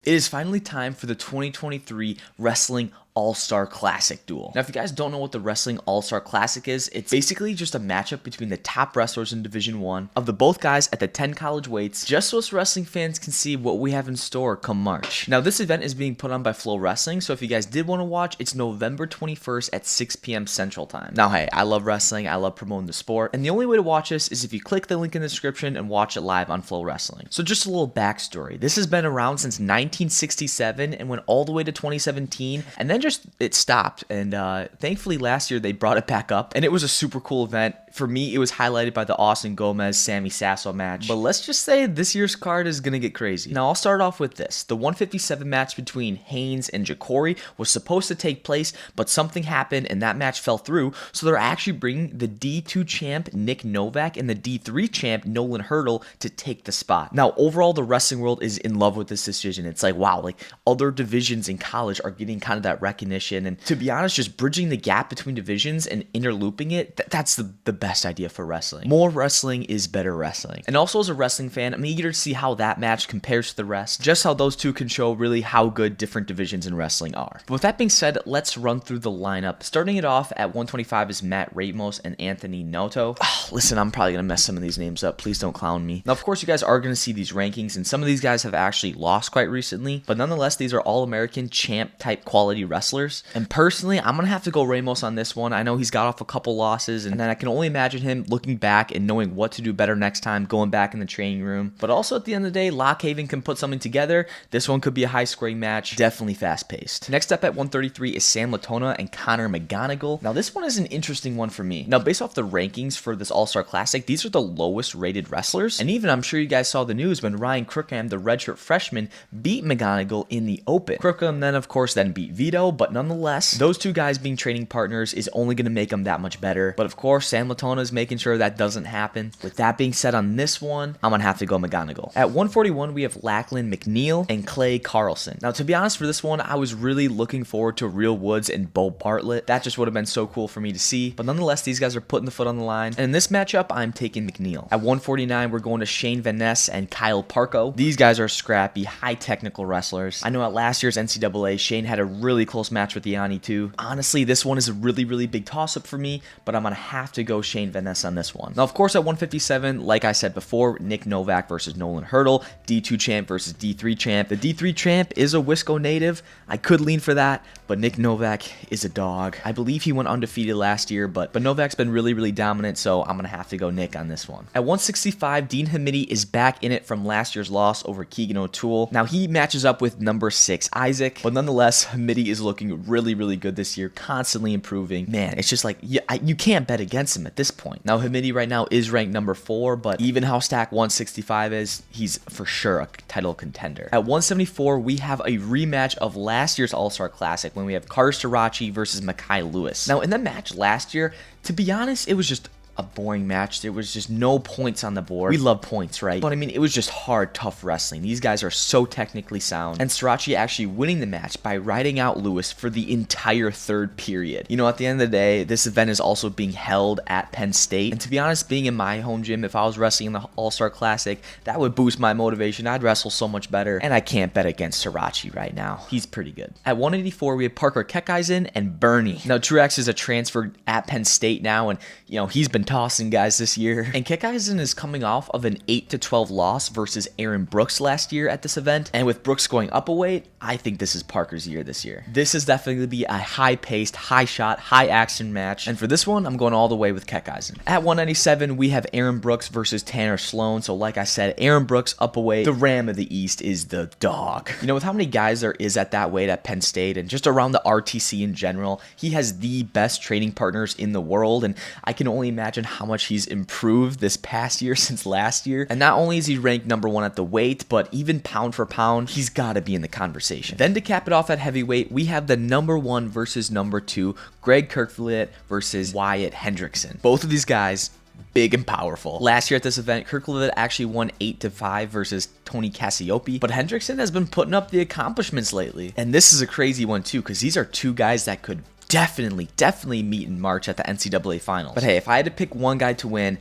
It is finally time for the 2023 Wrestling All-Star Classic duel. Now, if you guys don't know what the Wrestling All-Star Classic is, it's basically just a matchup between the top wrestlers in Division 1 of the both guys at the 10 college weights, just so us wrestling fans can see what we have in store come March. Now, this event is being put on by Flow Wrestling, so if you guys did want to watch, it's November 21st at 6 p.m. Central Time. Now, hey, I love wrestling, I love promoting the sport, and the only way to watch this is if you click the link in the description and watch it live on Flow Wrestling. So just a little backstory. This has been around since 1967 and went all the way to 2017, and then it stopped, and thankfully last year they brought it back up, and it was a super cool event. For me, it was highlighted by the Austin Gomez-Sammy Sasso match, but let's just say this year's card is going to get crazy. Now, I'll start off with this. The 157 match between Haynes and Jacory was supposed to take place, but something happened, and that match fell through, so they're actually bringing the D2 champ, Nick Novak, and the D3 champ, Nolan Hurdle, to take the spot. Now, overall, the wrestling world is in love with this decision. It's like, wow, like other divisions in college are getting kind of that recognition, and to be honest, just bridging the gap between divisions and interlooping it, that's the best idea for wrestling. More wrestling is better wrestling. And also as a wrestling fan, I'm eager to see how that match compares to the rest, just how those two can show really how good different divisions in wrestling are. But with that being said, let's run through the lineup. Starting it off at 125 is Matt Ramos and Anthony Noto. Listen, I'm probably going to mess some of these names up. Please don't clown me. Now, of course, you guys are going to see these rankings, and some of these guys have actually lost quite recently, but nonetheless, these are All-American champ type quality wrestlers. And personally, I'm going to have to go Ramos on this one. I know he's got off a couple losses, and then I can only imagine him looking back and knowing what to do better next time, going back in the training room. But also at the end of the day, Lock Haven can put something together. This one could be a high scoring match, definitely fast paced. Next up at 133 is Sam Latona and Connor McGonigal. Now this one is an interesting one for me. Now based off the rankings for this All-Star Classic, these are the lowest rated wrestlers. And even I'm sure you guys saw the news when Ryan Crookham, the redshirt freshman, beat McGonigal in the open. Crookham then of course then beat Vito, but nonetheless, those two guys being training partners is only going to make them that much better. But of course, Sam Latona is making sure that doesn't happen. With that being said, on this one, I'm gonna have to go McGonigal. At 141, we have Lachlan McNeil and Clay Carlson. Now, to be honest, for this one, I was really looking forward to Real Woods and Bo Bartlett. That just would have been so cool for me to see. But nonetheless, these guys are putting the foot on the line. And in this matchup, I'm taking McNeil. At 149, we're going to Shane Van Ness and Kyle Parko. These guys are scrappy, high technical wrestlers. I know at last year's NCAA, Shane had a really close match with Yanni too. Honestly, this one is a really big toss-up for me, but I'm gonna have to go Shane Van Ness on this one. Now, of course, at 157, like I said before, Nick Novak versus Nolan Hurdle, D2 champ versus D3 champ. The D3 champ is a Wisco native. I could lean for that, but Nick Novak is a dog. I believe he went undefeated last year, but Novak's been really dominant, so I'm going to have to go Nick on this one. At 165, Dean Hamidi is back in it from last year's loss over Keegan O'Toole. Now, he matches up with number 6, Isaac, but nonetheless, Hamidi is looking really good this year, constantly improving. Man, it's just like, you can't bet against him at this point. Now, Hamidi right now is ranked number 4, but even how stacked 165 is, he's for sure a title contender. At 174, we have a rematch of last year's All-Star Classic when we have Carter Sirachi versus Makai Lewis. Now, in the match last year, to be honest, it was just a boring match. There was just no points on the board. We love points, right? But I mean, it was just hard, tough wrestling. These guys are so technically sound. And Sirachi actually winning the match by riding out Lewis for the entire third period. You know, at the end of the day, this event is also being held at Penn State. And to be honest, being in my home gym, if I was wrestling in the All-Star Classic, that would boost my motivation. I'd wrestle so much better. And I can't bet against Sirachi right now. He's pretty good. At 184, we have Parker Keckeisen and Bernie. Now, Truex is a transfer at Penn State now, and, you know, he's been tossing guys this year. And Keckeisen is coming off of an 8-12 loss versus Aaron Brooks last year at this event. And with Brooks going up a weight, I think this is Parker's year this year. This is definitely going to be a high-paced, high-shot, high-action match. And for this one, I'm going all the way with Keckeisen. At 197, we have Aaron Brooks versus Tanner Sloan. So like I said, Aaron Brooks up a weight. The Ram of the East is the dog. You know, with how many guys there is at that weight at Penn State and just around the RTC in general, he has the best training partners in the world. And I can only imagine how much he's improved this past year since last year. And not only is he ranked number 1 at the weight, but even pound for pound, he's got to be in the conversation. Then to cap it off at heavyweight, we have the number 1 versus number 2, Greg Kirkvliet versus Wyatt Hendrickson. Both of these guys, big and powerful. Last year at this event, Kirkvliet actually won 8-5 versus Tony Cassiope, but Hendrickson has been putting up the accomplishments lately. And this is a crazy one too, because these are two guys that could definitely meet in March at the NCAA finals. But hey, if I had to pick one guy to win,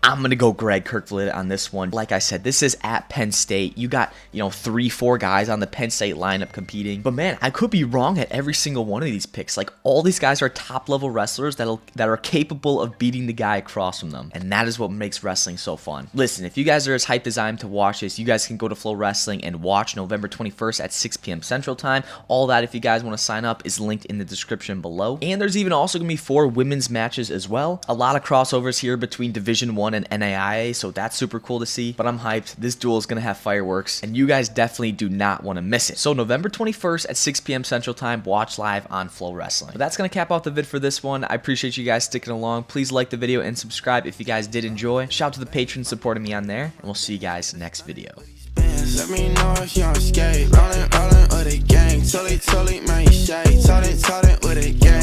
I'm going to go Greg Kirkland on this one. Like I said, this is at Penn State. You got, 3-4 guys on the Penn State lineup competing. But man, I could be wrong at every single one of these picks. Like, all these guys are top-level wrestlers that are capable of beating the guy across from them. And that is what makes wrestling so fun. Listen, if you guys are as hyped as I am to watch this, you guys can go to Flow Wrestling and watch November 21st at 6 p.m. Central Time. All that, if you guys want to sign up, is linked in the description below. And there's even also going to be 4 women's matches as well. A lot of crossovers here between Division 1 and NAIA, so that's super cool to see. But I'm hyped. This duel is going to have fireworks, and you guys definitely do not want to miss it. So November 21st at 6 p.m. Central Time, watch live on Flow Wrestling. But that's going to cap off the vid for this one. I appreciate you guys sticking along. Please like the video and subscribe if you guys did enjoy. Shout out to the patrons supporting me on there, and we'll see you guys next video. Let me know if you on skate. Rollin' with the gang. Totally, man, you shade. Told it with a gang.